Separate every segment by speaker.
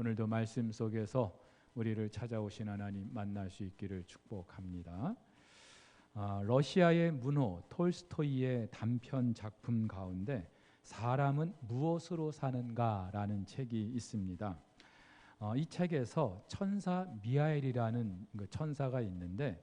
Speaker 1: 오늘도 말씀 속에서 우리를 찾아오신 하나님 만날 수 있기를 축복합니다. 러시아의 문호 톨스토이의 단편 작품 가운데 사람은 무엇으로 사는가라는 책이 있습니다. 이 책에서 천사 미하엘이라는 천사가 있는데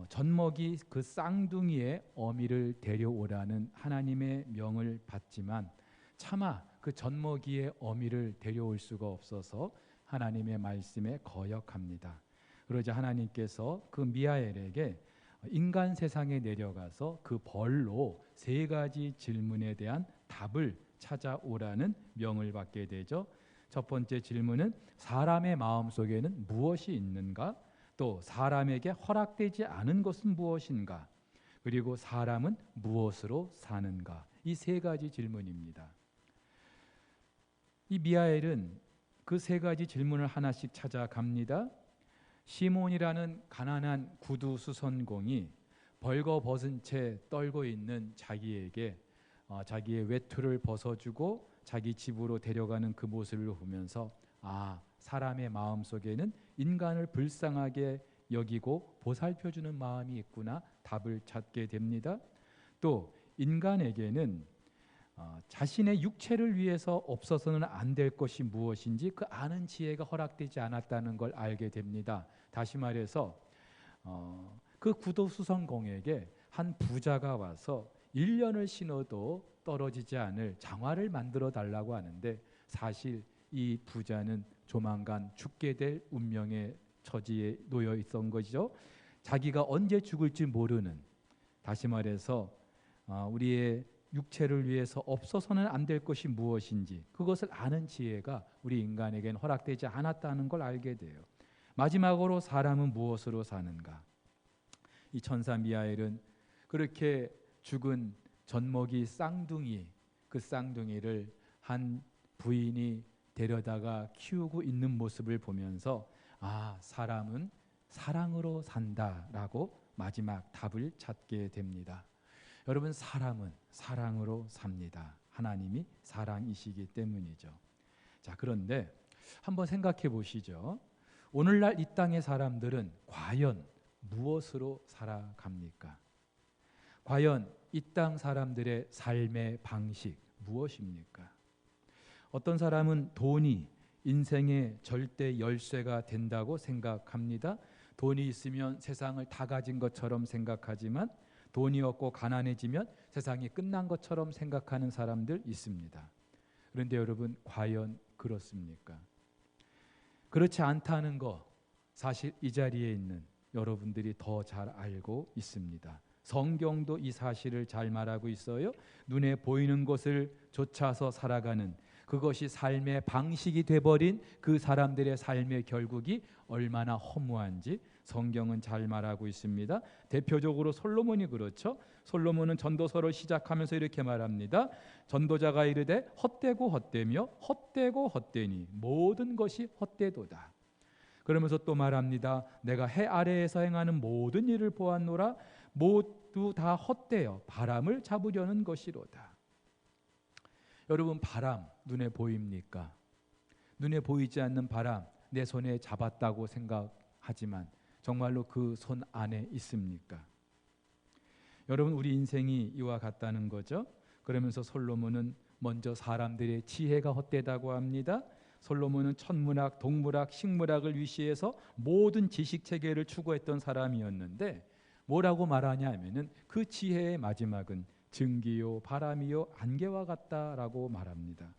Speaker 1: 젖먹이 그 쌍둥이의 어미를 데려오라는 하나님의 명을 받지만 차마 그 젖먹이의 어미를 데려올 수가 없어서 하나님의 말씀에 거역합니다. 그러자 하나님께서 그 미하엘에게 인간 세상에 내려가서 그 벌로 3가지 질문에 대한 답을 찾아오라는 명을 받게 되죠. 첫 번째 질문은 사람의 마음속에는 무엇이 있는가? 또 사람에게 허락되지 않은 것은 무엇인가? 그리고 사람은 무엇으로 사는가? 이 3가지 질문입니다. 이 미하엘은 그 3가지 질문을 하나씩 찾아갑니다. 시몬이라는 가난한 구두 수선공이 벌거벗은 채 떨고 있는 자기에게 자기의 외투를 벗어주고 자기 집으로 데려가는 그 모습을 보면서 사람의 마음속에는 인간을 불쌍하게 여기고 보살펴주는 마음이 있구나 답을 찾게 됩니다. 또 인간에게는 자신의 육체를 위해서 없어서는 안 될 것이 무엇인지 그 아는 지혜가 허락되지 않았다는 걸 알게 됩니다. 다시 말해서 그 구두수선공에게 한 부자가 와서 1년을 신어도 떨어지지 않을 장화를 만들어 달라고 하는데 사실 이 부자는 조만간 죽게 될 운명의 처지에 놓여 있던 것이죠. 자기가 언제 죽을지 모르는, 다시 말해서 우리의 육체를 위해서 없어서는 안 될 것이 무엇인지 그것을 아는 지혜가 우리 인간에겐 허락되지 않았다는 걸 알게 돼요. 마지막으로 사람은 무엇으로 사는가? 이 천사 미하엘은 그렇게 죽은 젖먹이 쌍둥이, 그 쌍둥이를 한 부인이 데려다가 키우고 있는 모습을 보면서 사람은 사랑으로 산다라고 마지막 답을 찾게 됩니다. 여러분, 사람은 사랑으로 삽니다. 하나님이 사랑이시기 때문이죠. 자, 그런데 한번 생각해 보시죠. 오늘날 이 땅의 사람들은 과연 무엇으로 살아갑니까? 과연 이 땅 사람들의 삶의 방식 무엇입니까? 어떤 사람은 돈이 인생의 절대 열쇠가 된다고 생각합니다. 돈이 있으면 세상을 다 가진 것처럼 생각하지만 돈이 없고 가난해지면 세상이 끝난 것처럼 생각하는 사람들 있습니다. 그런데 여러분, 과연 그렇습니까? 그렇지 않다는 거 사실 이 자리에 있는 여러분들이 더 잘 알고 있습니다. 성경도 이 사실을 잘 말하고 있어요. 눈에 보이는 것을 쫓아서 살아가는 그것이 삶의 방식이 돼버린 그 사람들의 삶의 결국이 얼마나 허무한지 성경은 잘 말하고 있습니다. 대표적으로 솔로몬이 그렇죠. 솔로몬은 전도서를 시작하면서 이렇게 말합니다. 전도자가 이르되 헛되고 헛되며 헛되고 헛되니 모든 것이 헛되도다. 그러면서 또 말합니다. 내가 해 아래에서 행하는 모든 일을 보았노라. 모두 다 헛되어 바람을 잡으려는 것이로다. 여러분, 바람 눈에 보입니까? 눈에 보이지 않는 바람 내 손에 잡았다고 생각하지만 정말로 그 손 안에 있습니까? 여러분, 우리 인생이 이와 같다는 거죠. 그러면서 솔로몬은 먼저 사람들의 지혜가 헛되다고 합니다. 솔로몬은 천문학, 동물학, 식물학을 위시해서 모든 지식 체계를 추구했던 사람이었는데 뭐라고 말하냐 하면은 그 지혜의 마지막은 증기요 바람이요 안개와 같다라고 말합니다.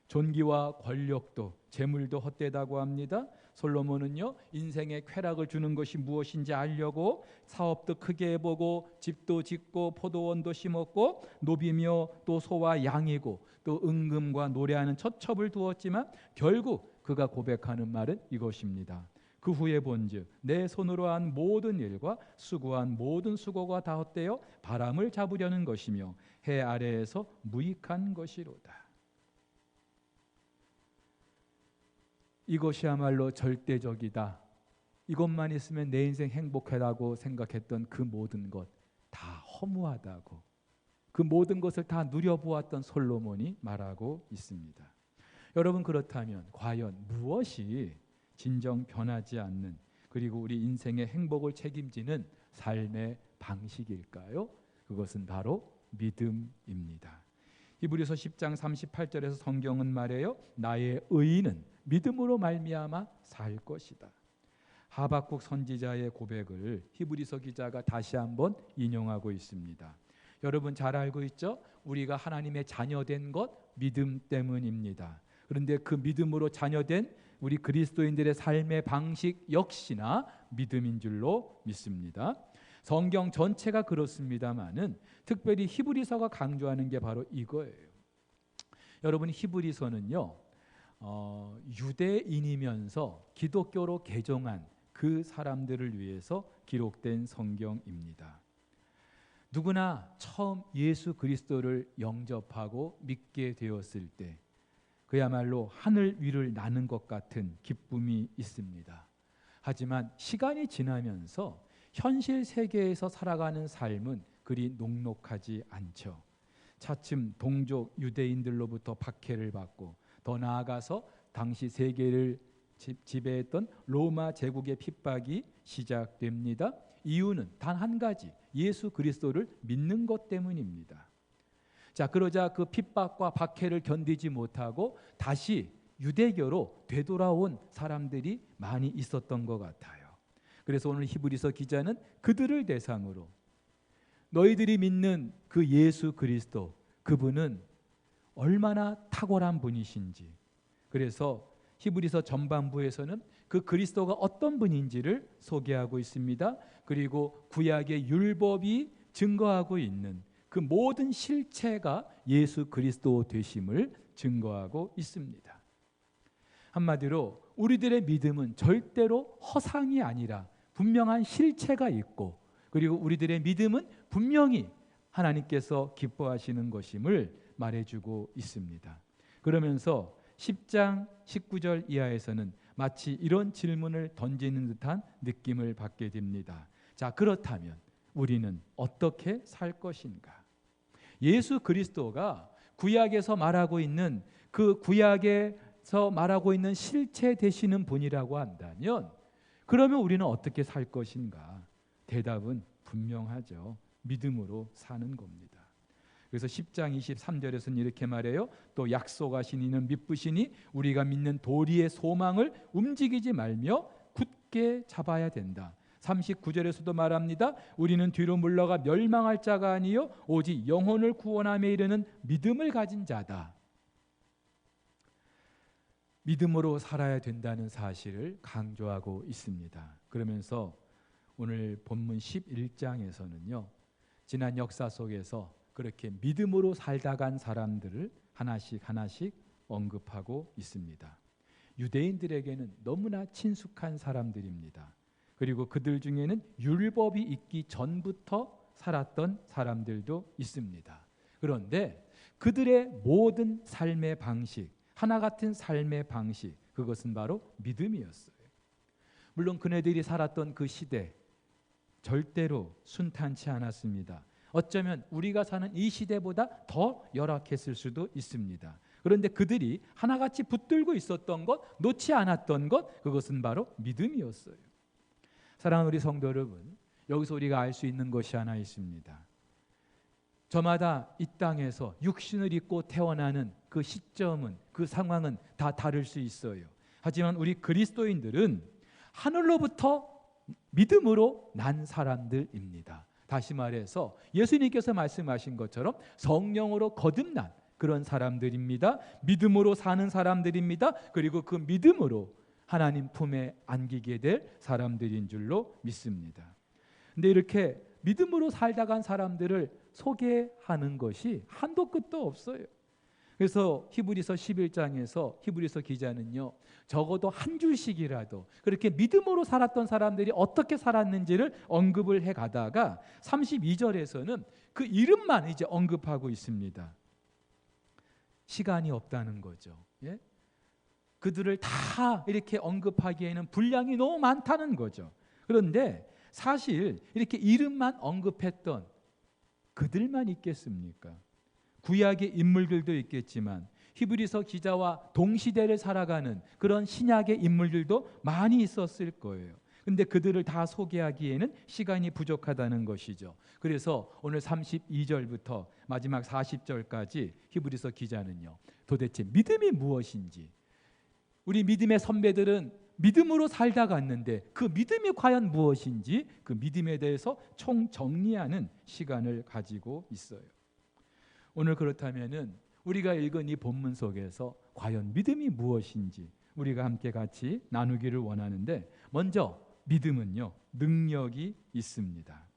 Speaker 1: 존귀와 권력도 재물도 헛되다고 합니다. 솔로몬은요, 인생의 쾌락을 주는 것이 무엇인지 알려고 사업도 크게 해보고 집도 짓고 포도원도 심었고 노비며 또 소와 양이고 또 은금과 노래하는 처첩을 두었지만 결국 그가 고백하는 말은 이것입니다. 그 후에 본즉 내 손으로 한 모든 일과 수고한 모든 수고가 다 헛되어 바람을 잡으려는 것이며 해 아래에서 무익한 것이로다. 이것이야말로 절대적이다. 이것만 있으면 내 인생 행복하다고 생각했던 그 모든 것 다 허무하다고, 그 모든 것을 다 누려보았던 솔로몬이 말하고 있습니다. 여러분, 그렇다면 과연 무엇이 진정 변하지 않는, 그리고 우리 인생의 행복을 책임지는 삶의 방식일까요? 그것은 바로 믿음입니다. 히브리서 10장 38절에서 성경은 말해요. 나의 의인은 믿음으로 말미암아 살 것이다. 하박국 선지자의 고백을 히브리서 기자가 다시 한번 인용하고 있습니다. 여러분 잘 알고 있죠? 우리가 하나님의 자녀된 것 믿음 때문입니다. 그런데 그 믿음으로 자녀된 우리 그리스도인들의 삶의 방식 역시나 믿음인 줄로 믿습니다. 성경 전체가 그렇습니다만은 특별히 히브리서가 강조하는 게 바로 이거예요. 여러분, 히브리서는요, 유대인이면서 기독교로 개종한 그 사람들을 위해서 기록된 성경입니다. 누구나 처음 예수 그리스도를 영접하고 믿게 되었을 때 그야말로 하늘 위를 나는 것 같은 기쁨이 있습니다. 하지만 시간이 지나면서 현실 세계에서 살아가는 삶은 그리 녹록하지 않죠. 차츰 동족 유대인들로부터 박해를 받고 더 나아가서 당시 세계를 지배했던 로마 제국의 핍박이 시작됩니다. 이유는 단 한 가지, 예수 그리스도를 믿는 것 때문입니다. 자, 그러자 그 핍박과 박해를 견디지 못하고 다시 유대교로 되돌아온 사람들이 많이 있었던 것 같아요. 그래서 오늘 히브리서 기자는 그들을 대상으로 너희들이 믿는 그 예수 그리스도, 그분은 얼마나 탁월한 분이신지, 그래서 히브리서 전반부에서는 그 그리스도가 어떤 분인지를 소개하고 있습니다. 그리고 구약의 율법이 증거하고 있는 그 모든 실체가 예수 그리스도 되심을 증거하고 있습니다. 한마디로 우리들의 믿음은 절대로 허상이 아니라 분명한 실체가 있고, 그리고 우리들의 믿음은 분명히 하나님께서 기뻐하시는 것임을 말해주고 있습니다. 그러면서 10장 19절 이하에서는 마치 이런 질문을 던지는 듯한 느낌을 받게 됩니다. 자, 그렇다면 우리는 어떻게 살 것인가? 예수 그리스도가 구약에서 말하고 있는 그 구약에서 말하고 있는 실체 되시는 분이라고 한다면 그러면 우리는 어떻게 살 것인가? 대답은 분명하죠. 믿음으로 사는 겁니다. 그래서 10장 23절에서는 이렇게 말해요. 또 약속하신 이는 믿으시니 우리가 믿는 도리의 소망을 움직이지 말며 굳게 잡아야 된다. 39절에서도 말합니다. 우리는 뒤로 물러가 멸망할 자가 아니요 오직 영혼을 구원함에 이르는 믿음을 가진 자다. 믿음으로 살아야 된다는 사실을 강조하고 있습니다. 그러면서 오늘 본문 11장에서는요, 지난 역사 속에서 그렇게 믿음으로 살다 간 사람들을 하나씩 언급하고 있습니다. 유대인들에게는 너무나 친숙한 사람들입니다. 그리고 그들 중에는 율법이 있기 전부터 살았던 사람들도 있습니다. 그런데 그들의 모든 삶의 방식, 하나 같은 삶의 방식, 그것은 바로 믿음이었어요. 물론 그네들이 살았던 그 시대 절대로 순탄치 않았습니다. 어쩌면 우리가 사는 이 시대보다 더 열악했을 수도 있습니다. 그런데 그들이 하나같이 붙들고 있었던 것, 놓지 않았던 것, 그것은 바로 믿음이었어요. 사랑하는 우리 성도 여러분, 여기서 우리가 알 수 있는 것이 하나 있습니다. 저마다 이 땅에서 육신을 입고 태어나는 그 시점은, 그 상황은 다 다를 수 있어요. 하지만 우리 그리스도인들은 하늘로부터 믿음으로 난 사람들입니다. 다시 말해서 예수님께서 말씀하신 것처럼 성령으로 거듭난 그런 사람들입니다. 믿음으로 사는 사람들입니다. 그리고 그 믿음으로 하나님 품에 안기게 될 사람들인 줄로 믿습니다. 근데 이렇게 믿음으로 살다 간 사람들을 소개하는 것이 한도 끝도 없어요. 그래서 히브리서 11장에서 히브리서 기자는요, 적어도 한 줄씩이라도 그렇게 믿음으로 살았던 사람들이 어떻게 살았는지를 언급을 해 가다가 32절에서는 그 이름만 이제 언급하고 있습니다. 시간이 없다는 거죠. 예? 그들을 다 이렇게 언급하기에는 분량이 너무 많다는 거죠. 그런데 사실 이렇게 이름만 언급했던 그들만 있겠습니까? 구약의 인물들도 있겠지만 히브리서 기자와 동시대를 살아가는 그런 신약의 인물들도 많이 있었을 거예요. 근데 그들을 다 소개하기에는 시간이 부족하다는 것이죠. 그래서 오늘 32절부터 마지막 40절까지 히브리서 기자는요, 도대체 믿음이 무엇인지, 우리 믿음의 선배들은 믿음으로 살다 갔는데 그 믿음이 과연 무엇인지, 그 믿음에 대해서 총정리하는 시간을 가지고 있어요. 오늘 그렇다면은 우리가 읽은 이 본문 속에서 과연 믿음이 무엇인지 우리가 함께 같이 나누기를 원하는데, 먼저 믿음은요, 능력이 있습니다.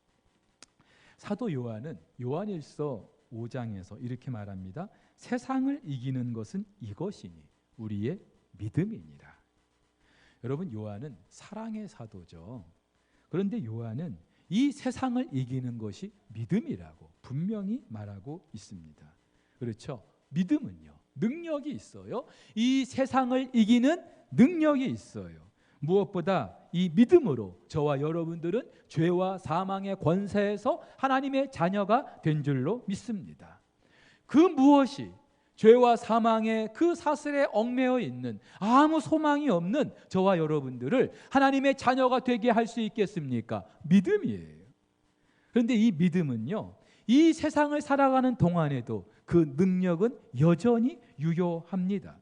Speaker 1: 사도 요한은 요한일서 5장에서 이렇게 말합니다. 세상을 이기는 것은 이것이니 우리의 믿음이니라. 여러분, 요한은 사랑의 사도죠. 그런데 요한은 이 세상을 이기는 것이 믿음이라고 분명히 말하고 있습니다. 그렇죠? 믿음은요, 능력이 있어요. 이 세상을 이기는 능력이 있어요. 무엇보다 이 믿음으로 저와 여러분들은 죄와 사망의 권세에서 하나님의 자녀가 된 줄로 믿습니다. 그 무엇이 죄와 사망의 그 사슬에 얽매여 있는 아무 소망이 없는 저와 여러분들을 하나님의 자녀가 되게 할 수 있겠습니까? 믿음이에요. 그런데 이 믿음은요, 이 세상을 살아가는 동안에도 그 능력은 여전히 유효합니다.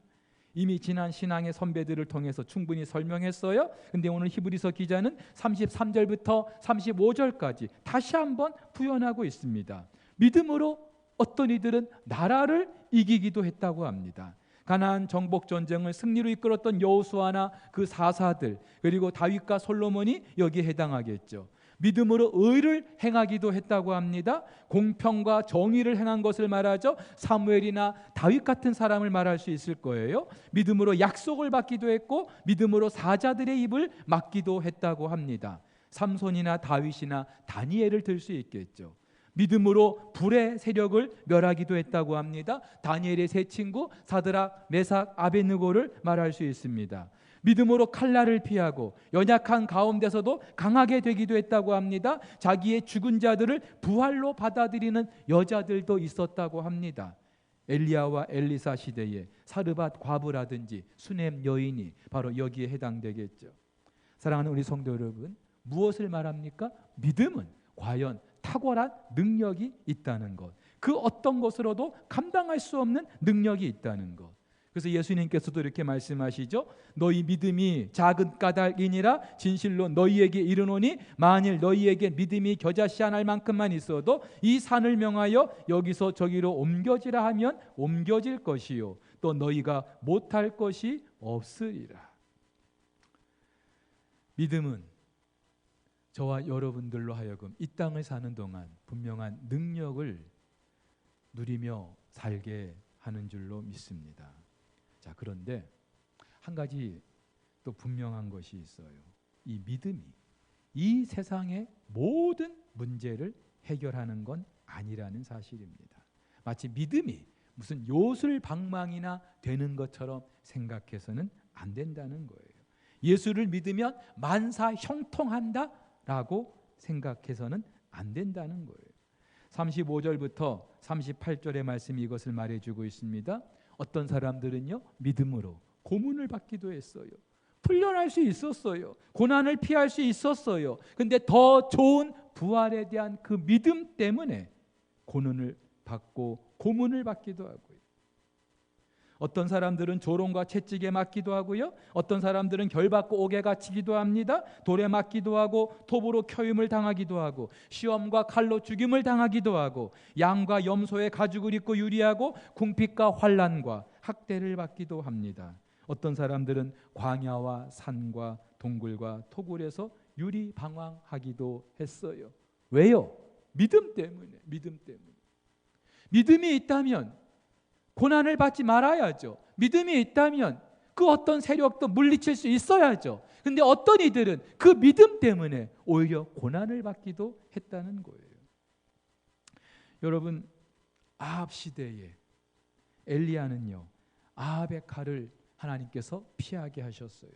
Speaker 1: 이미 지난 신앙의 선배들을 통해서 충분히 설명했어요. 근데 오늘 히브리서 기자는 33절부터 35절까지 다시 한번 부연하고 있습니다. 믿음으로 어떤 이들은 나라를 이기기도 했다고 합니다. 가나안 정복 전쟁을 승리로 이끌었던 여호수아나 그 사사들, 그리고 다윗과 솔로몬이 여기에 해당하겠죠. 믿음으로 의를 행하기도 했다고 합니다. 공평과 정의를 행한 것을 말하죠. 사무엘이나 다윗 같은 사람을 말할 수 있을 거예요. 믿음으로 약속을 받기도 했고 믿음으로 사자들의 입을 막기도 했다고 합니다. 삼손이나 다윗이나 다니엘을 들 수 있겠죠. 믿음으로 불의 세력을 멸하기도 했다고 합니다. 다니엘의 세 친구 사드락, 메삭, 아벳느고를 말할 수 있습니다. 믿음으로 칼날을 피하고 연약한 가운데서도 강하게 되기도 했다고 합니다. 자기의 죽은 자들을 부활로 받아들이는 여자들도 있었다고 합니다. 엘리야와 엘리사 시대에 사르밧 과부라든지 수넴 여인이 바로 여기에 해당되겠죠. 사랑하는 우리 성도 여러분, 무엇을 말합니까? 믿음은 과연 탁월한 능력이 있다는 것, 그 어떤 것으로도 감당할 수 없는 능력이 있다는 것. 그래서 예수님께서도 이렇게 말씀하시죠. 너희 믿음이 작은 까닭이니라 진실로 너희에게 이르노니 만일 너희에게 믿음이 겨자씨 한 알 만큼만 있어도 이 산을 명하여 여기서 저기로 옮겨지라 하면 옮겨질 것이요 또 너희가 못할 것이 없으리라. 믿음은 저와 여러분들로 하여금 이 땅을 사는 동안 분명한 능력을 누리며 살게 하는 줄로 믿습니다. 자, 그런데 한 가지 또 분명한 것이 있어요. 이 믿음이 이 세상의 모든 문제를 해결하는 건 아니라는 사실입니다. 마치 믿음이 무슨 요술방망이나 되는 것처럼 생각해서는 안 된다는 거예요. 예수를 믿으면 만사 형통한다라고 생각해서는 안 된다는 거예요. 35절부터 38절의 말씀이 이것을 말해주고 있습니다. 어떤 사람들은요, 믿음으로 고문을 받기도 했어요. 풀려날 수 있었어요. 고난을 피할 수 있었어요. 근데 더 좋은 부활에 대한 그 믿음 때문에 고난을 받고 고문을 받기도 하고요. 어떤 사람들은 조롱과 채찍에 맞기도 하고요. 어떤 사람들은 결받고 옥에 갇히기도 합니다. 돌에 맞기도 하고 톱으로 켜임을 당하기도 하고 시험과 칼로 죽임을 당하기도 하고 양과 염소의 가죽을 입고 유리하고 궁핍과 환난과 학대를 받기도 합니다. 어떤 사람들은 광야와 산과 동굴과 토굴에서 유리방황하기도 했어요. 왜요? 믿음 때문에. 믿음 때문에. 믿음이 있다면 고난을 받지 말아야죠. 믿음이 있다면 그 어떤 세력도 물리칠 수 있어야죠. 근데 어떤 이들은 그 믿음 때문에 오히려 고난을 받기도 했다는 거예요. 여러분, 아합 시대에 엘리야는요, 아합의 칼을 하나님께서 피하게 하셨어요.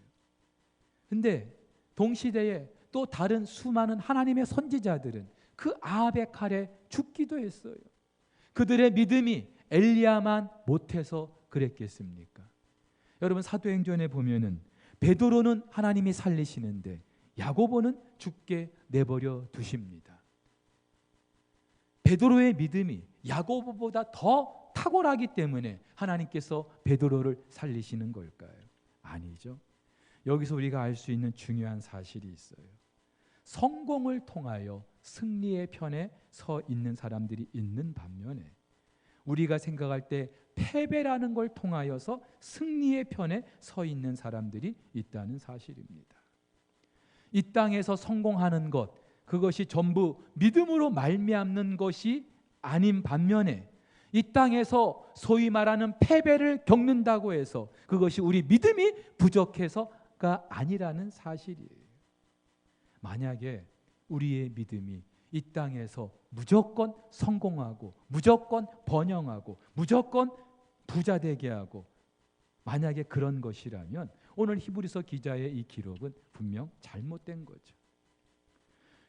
Speaker 1: 근데 동시대에 또 다른 수많은 하나님의 선지자들은 그 아합의 칼에 죽기도 했어요. 그들의 믿음이 엘리야만 못해서 그랬겠습니까? 여러분, 사도행전에 보면은 베드로는 하나님이 살리시는데 야고보는 죽게 내버려 두십니다. 베드로의 믿음이 야고보보다 더 탁월하기 때문에 하나님께서 베드로를 살리시는 걸까요? 아니죠. 여기서 우리가 알 수 있는 중요한 사실이 있어요. 성공을 통하여 승리의 편에 서 있는 사람들이 있는 반면에 우리가 생각할 때 패배라는 걸 통하여서 승리의 편에 서 있는 사람들이 있다는 사실입니다. 이 땅에서 성공하는 것, 그것이 전부 믿음으로 말미암는 것이 아닌 반면에 이 땅에서 소위 말하는 패배를 겪는다고 해서 그것이 우리 믿음이 부족해서가 아니라는 사실이에요. 만약에 우리의 믿음이 이 땅에서 무조건 성공하고 무조건 번영하고 무조건 부자 되게 하고 만약에 그런 것이라면 오늘 히브리서 기자의 이 기록은 분명 잘못된 거죠.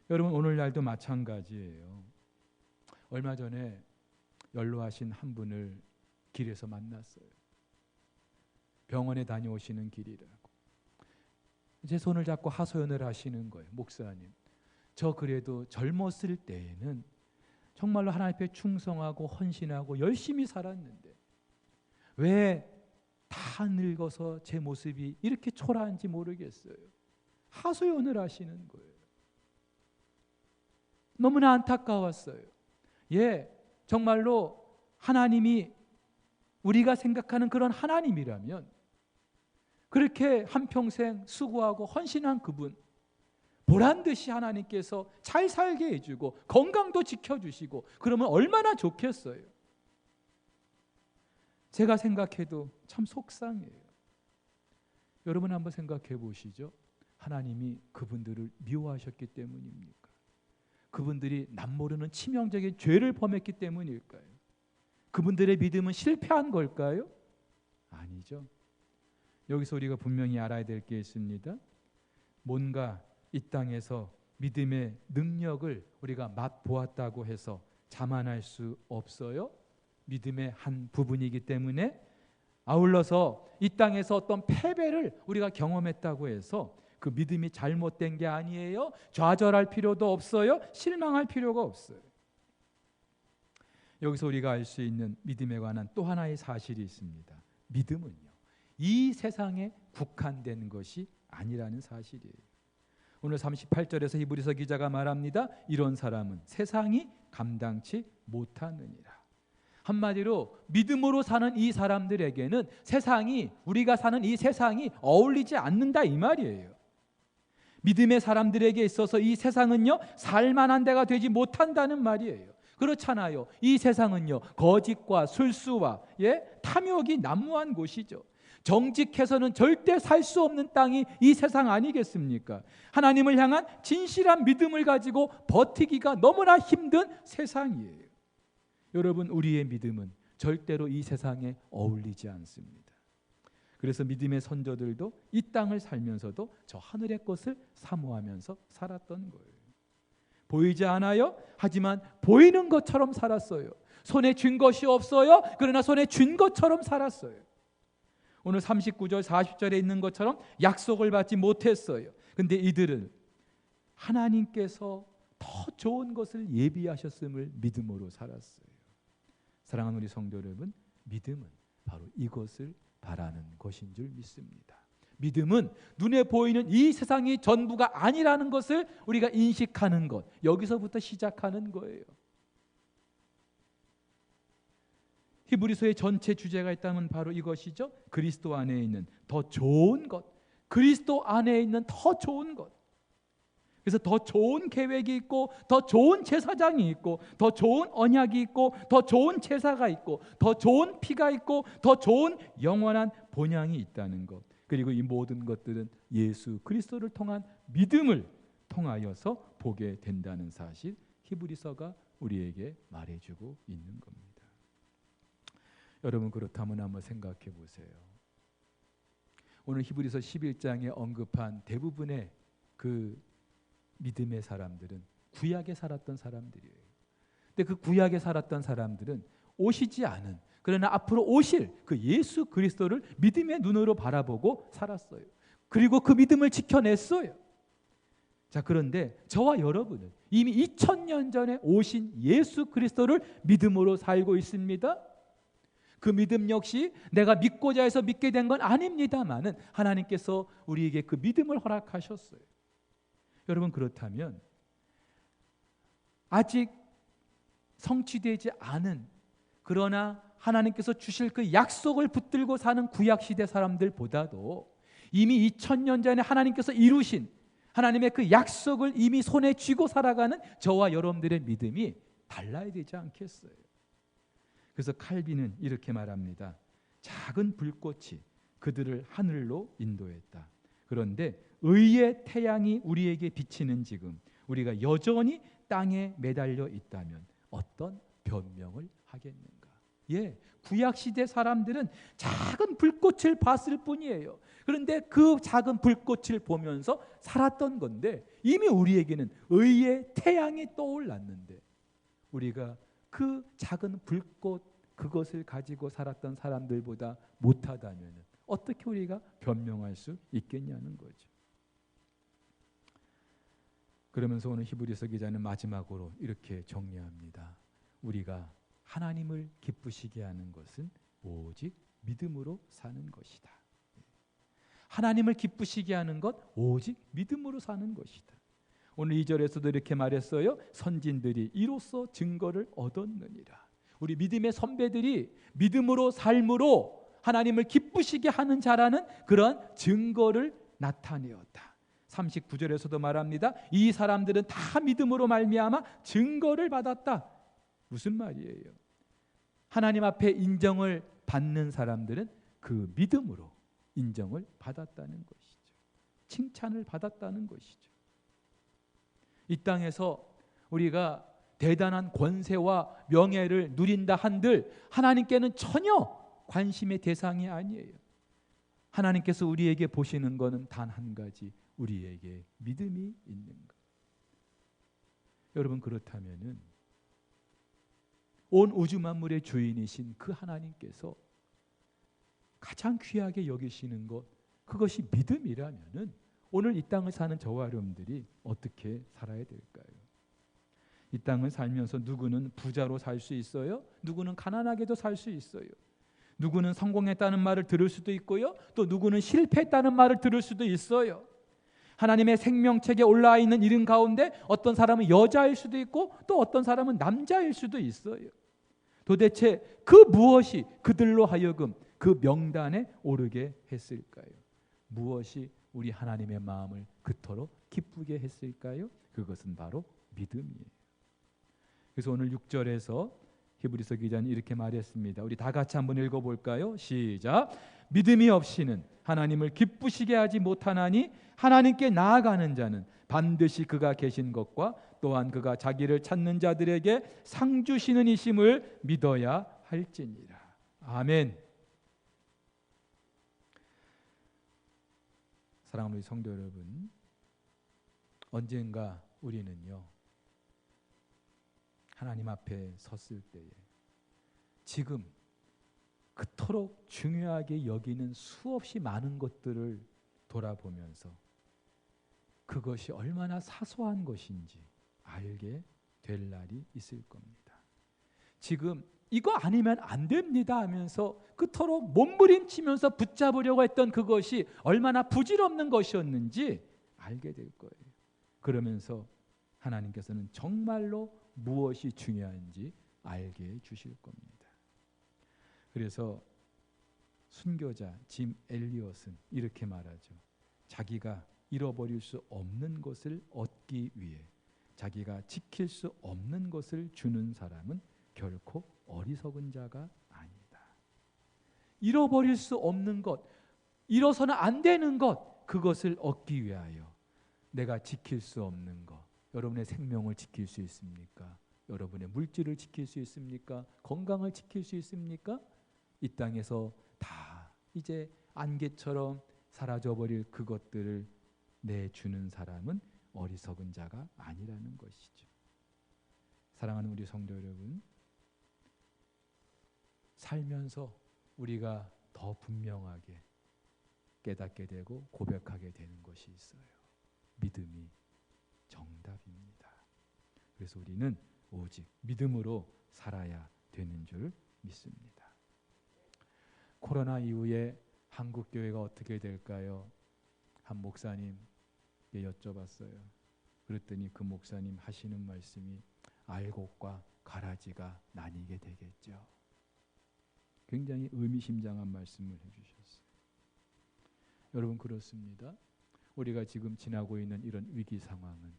Speaker 1: 여러분, 오늘날도 마찬가지예요. 얼마 전에 연로하신 한 분을 길에서 만났어요. 병원에 다녀오시는 길이라고. 제 손을 잡고 하소연을 하시는 거예요. 목사님, 저 그래도 젊었을 때에는 정말로 하나님 앞에 충성하고 헌신하고 열심히 살았는데 왜 다 늙어서 제 모습이 이렇게 초라한지 모르겠어요. 하소연을 하시는 거예요. 너무나 안타까웠어요. 예, 정말로 하나님이 우리가 생각하는 그런 하나님이라면 그렇게 한평생 수고하고 헌신한 그분 보란듯이 하나님께서 잘 살게 해주고 건강도 지켜주시고 그러면 얼마나 좋겠어요. 제가 생각해도 참 속상해요. 여러분 한번 생각해 보시죠. 하나님이 그분들을 미워하셨기 때문입니까? 그분들이 남모르는 치명적인 죄를 범했기 때문일까요? 그분들의 믿음은 실패한 걸까요? 아니죠. 여기서 우리가 분명히 알아야 될 게 있습니다. 뭔가 이 땅에서 믿음의 능력을 우리가 맛보았다고 해서 자만할 수 없어요. 믿음의 한 부분이기 때문에 아울러서 이 땅에서 어떤 패배를 우리가 경험했다고 해서 그 믿음이 잘못된 게 아니에요. 좌절할 필요도 없어요. 실망할 필요가 없어요. 여기서 우리가 알 수 있는 믿음에 관한 또 하나의 사실이 있습니다. 믿음은요, 이 세상에 국한된 것이 아니라는 사실이에요. 오늘 38절에서 히브리서 기자가 말합니다. 이런 사람은 세상이 감당치 못하느니라. 한마디로 믿음으로 사는 이 사람들에게는 세상이, 우리가 사는 이 세상이 어울리지 않는다 이 말이에요. 믿음의 사람들에게 있어서 이 세상은요, 살만한 데가 되지 못한다는 말이에요. 그렇잖아요. 이 세상은요, 거짓과 술수와 탐욕이 난무한 곳이죠. 정직해서는 절대 살 수 없는 땅이 이 세상 아니겠습니까? 하나님을 향한 진실한 믿음을 가지고 버티기가 너무나 힘든 세상이에요. 여러분, 우리의 믿음은 절대로 이 세상에 어울리지 않습니다. 그래서 믿음의 선조들도 이 땅을 살면서도 저 하늘의 것을 사모하면서 살았던 거예요. 보이지 않아요? 하지만 보이는 것처럼 살았어요. 손에 쥔 것이 없어요. 그러나 손에 쥔 것처럼 살았어요. 오늘 39절 40절에 있는 것처럼 약속을 받지 못했어요. 근데 이들은 하나님께서 더 좋은 것을 예비하셨음을 믿음으로 살았어요. 사랑하는 우리 성도 여러분, 믿음은 바로 이것을 바라는 것인 줄 믿습니다. 믿음은 눈에 보이는 이 세상이 전부가 아니라는 것을 우리가 인식하는 것, 여기서부터 시작하는 거예요. 히브리서의 전체 주제가 있다면 바로 이것이죠. 그리스도 안에 있는 더 좋은 것, 그리스도 안에 있는 더 좋은 것. 그래서 더 좋은 계획이 있고, 더 좋은 제사장이 있고, 더 좋은 언약이 있고, 더 좋은 제사가 있고, 더 좋은 피가 있고, 더 좋은 영원한 본향이 있다는 것. 그리고 이 모든 것들은 예수 그리스도를 통한 믿음을 통하여서 보게 된다는 사실, 히브리서가 우리에게 말해주고 있는 겁니다. 여러분, 그렇다면 한번 생각해 보세요. 오늘 히브리서 11장에 언급한 대부분의 그 믿음의 사람들은 구약에 살았던 사람들이에요. 근데 그 구약에 살았던 사람들은 오시지 않은 그러나 앞으로 오실 그 예수 그리스도를 믿음의 눈으로 바라보고 살았어요. 그리고 그 믿음을 지켜냈어요. 자, 그런데 저와 여러분은 이미 2000년 전에 오신 예수 그리스도를 믿음으로 살고 있습니다. 그 믿음 역시 내가 믿고자 해서 믿게 된 건 아닙니다만은 하나님께서 우리에게 그 믿음을 허락하셨어요. 여러분, 그렇다면 아직 성취되지 않은, 그러나 하나님께서 주실 그 약속을 붙들고 사는 구약시대 사람들보다도 이미 2000년 전에 하나님께서 이루신 하나님의 그 약속을 이미 손에 쥐고 살아가는 저와 여러분들의 믿음이 달라야 되지 않겠어요? 그래서 칼빈은 이렇게 말합니다. 작은 불꽃이 그들을 하늘로 인도했다. 그런데 의의 태양이 우리에게 비치는 지금 우리가 여전히 땅에 매달려 있다면 어떤 변명을 하겠는가? 예, 구약시대 사람들은 작은 불꽃을 봤을 뿐이에요. 그런데 그 작은 불꽃을 보면서 살았던 건데 이미 우리에게는 의의 태양이 떠올랐는데 우리가 그 작은 불꽃 그것을 가지고 살았던 사람들보다 못하다면 어떻게 우리가 변명할 수 있겠냐는 거죠. 그러면서 오늘 히브리서 기자는 마지막으로 이렇게 정리합니다. 우리가 하나님을 기쁘시게 하는 것은 오직 믿음으로 사는 것이다. 하나님을 기쁘시게 하는 것 오직 믿음으로 사는 것이다. 오늘 2절에서도 이렇게 말했어요. 선진들이 이로써 증거를 얻었느니라. 우리 믿음의 선배들이 믿음으로 삶으로 하나님을 기쁘시게 하는 자라는 그런 증거를 나타내었다. 39절에서도 말합니다. 이 사람들은 다 믿음으로 말미암아 증거를 받았다. 무슨 말이에요? 하나님 앞에 인정을 받는 사람들은 그 믿음으로 인정을 받았다는 것이죠. 칭찬을 받았다는 것이죠. 이 땅에서 우리가 대단한 권세와 명예를 누린다 한들 하나님께는 전혀 관심의 대상이 아니에요. 하나님께서 우리에게 보시는 것은 단 한 가지, 우리에게 믿음이 있는 것. 여러분, 그렇다면은 온 우주 만물의 주인이신 그 하나님께서 가장 귀하게 여기시는 것, 그것이 믿음이라면은 오늘 이 땅을 사는 저와 여러분들이 어떻게 살아야 될까요? 이 땅을 살면서 누구는 부자로 살 수 있어요. 누구는 가난하게도 살 수 있어요. 누구는 성공했다는 말을 들을 수도 있고요. 또 누구는 실패했다는 말을 들을 수도 있어요. 하나님의 생명책에 올라와 있는 이름 가운데 어떤 사람은 여자일 수도 있고 또 어떤 사람은 남자일 수도 있어요. 도대체 그 무엇이 그들로 하여금 그 명단에 오르게 했을까요? 무엇이 우리 하나님의 마음을 그토록 기쁘게 했을까요? 그것은 바로 믿음이에요. 그래서 오늘 6절에서 히브리서 기자는 이렇게 말했습니다. 우리 다 같이 한번 읽어볼까요? 시작. 믿음이 없이는 하나님을 기쁘시게 하지 못하나니 하나님께 나아가는 자는 반드시 그가 계신 것과 또한 그가 자기를 찾는 자들에게 상 주시는 이심을 믿어야 할지니라. 아멘. 사랑하는 우리 성도 여러분, 언젠가 우리는요 하나님 앞에 섰을 때에 지금 그토록 중요하게 여기는 수없이 많은 것들을 돌아보면서 그것이 얼마나 사소한 것인지 알게 될 날이 있을 겁니다. 지금 이거 아니면 안 됩니다 하면서 그토록 몸부림치면서 붙잡으려고 했던 그것이 얼마나 부질없는 것이었는지 알게 될 거예요. 그러면서 하나님께서는 정말로 무엇이 중요한지 알게 해 주실 겁니다. 그래서 순교자 짐 엘리엇은 이렇게 말하죠. 자기가 잃어버릴 수 없는 것을 얻기 위해 자기가 지킬 수 없는 것을 주는 사람은 결코 어리석은 자가 아니다. 잃어버릴 수 없는 것, 잃어서는 안 되는 것, 그것을 얻기 위하여 내가 지킬 수 없는 것, 여러분의 생명을 지킬 수 있습니까? 여러분의 물질을 지킬 수 있습니까? 건강을 지킬 수 있습니까? 이 땅에서 다 이제 안개처럼 사라져버릴 그것들을 내주는 사람은 어리석은 자가 아니라는 것이죠. 사랑하는 우리 성도 여러분, 살면서 우리가 더 분명하게 깨닫게 되고 고백하게 되는 것이 있어요. 믿음이 정답입니다. 그래서 우리는 오직 믿음으로 살아야 되는 줄 믿습니다. 코로나 이후에 한국 교회가 어떻게 될까요? 한 목사님께 여쭤봤어요. 그랬더니 그 목사님 하시는 말씀이 알곡과 가라지가 나뉘게 되겠죠. 굉장히 의미심장한 말씀을 해주셨어요. 여러분, 그렇습니다. 우리가 지금 지나고 있는 이런 위기 상황은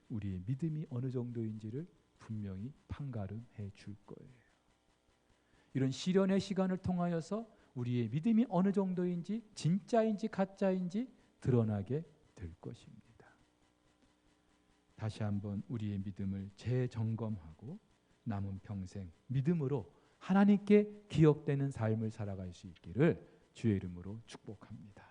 Speaker 1: 우리의 믿음이 어느 정도인지를 분명히 판가름해 줄 거예요. 이런 시련의 시간을 통하여서 우리의 믿음이 어느 정도인지, 진짜인지 가짜인지 드러나게 될 것입니다. 다시 한번 우리의 믿음을 재점검하고 남은 평생 믿음으로 하나님께 기억되는 삶을 살아갈 수 있기를 주의 이름으로 축복합니다.